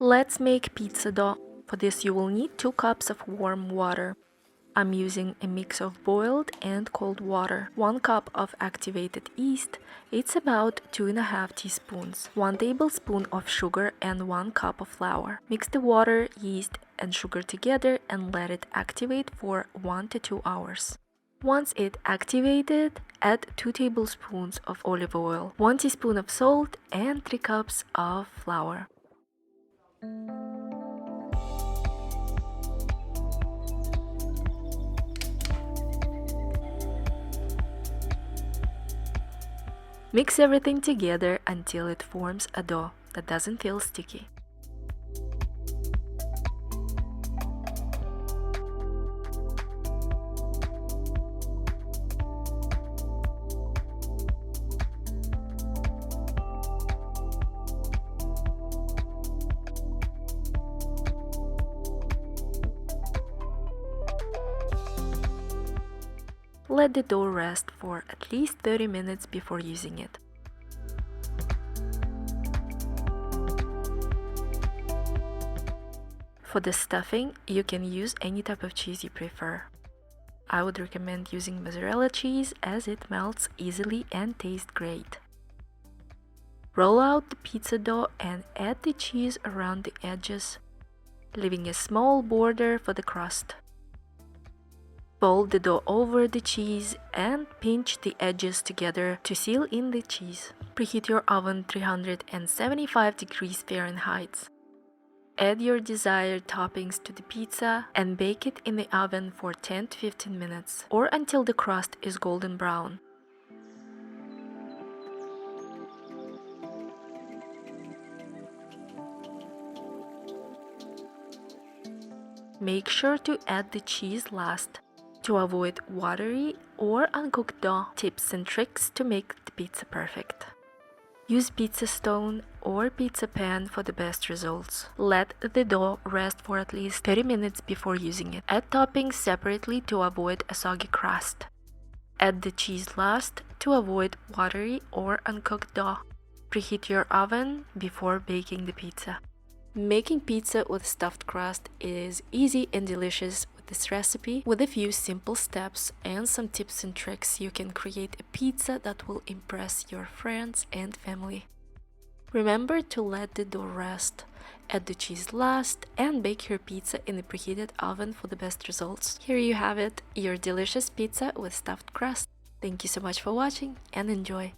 Let's make pizza dough. For this you will need 2 cups of warm water. I'm using a mix of boiled and cold water. 1 cup of activated yeast, it's about 2.5 teaspoons. 1 tablespoon of sugar and 1 cup of flour. Mix the water, yeast and sugar together and let it activate for 1 to 2 hours. Once it activated, add 2 tablespoons of olive oil, 1 teaspoon of salt and 3 cups of flour. Mix everything together until it forms a dough that doesn't feel sticky. Let the dough rest for at least 30 minutes before using it. For the stuffing, you can use any type of cheese you prefer. I would recommend using mozzarella cheese as it melts easily and tastes great. Roll out the pizza dough and add the cheese around the edges, leaving a small border for the crust. Fold the dough over the cheese and pinch the edges together to seal in the cheese. Preheat your oven 375 degrees Fahrenheit. Add your desired toppings to the pizza and bake it in the oven for 10 to 15 minutes or until the crust is golden brown. Make sure to add the cheese last to avoid watery or uncooked dough. Tips and tricks to make the pizza perfect. Use pizza stone or pizza pan for the best results. Let the dough rest for at least 30 minutes before using it. Add toppings separately to avoid a soggy crust. Add the cheese last to avoid watery or uncooked dough. Preheat your oven before baking the pizza. Making pizza with stuffed crust is easy and delicious. With this recipe, with a few simple steps and some tips and tricks, you can create a pizza that will impress your friends and family. Remember to let the dough rest, add the cheese last, and bake your pizza in the preheated oven for the best results. Here you have it, your delicious pizza with stuffed crust. Thank you so much for watching and enjoy!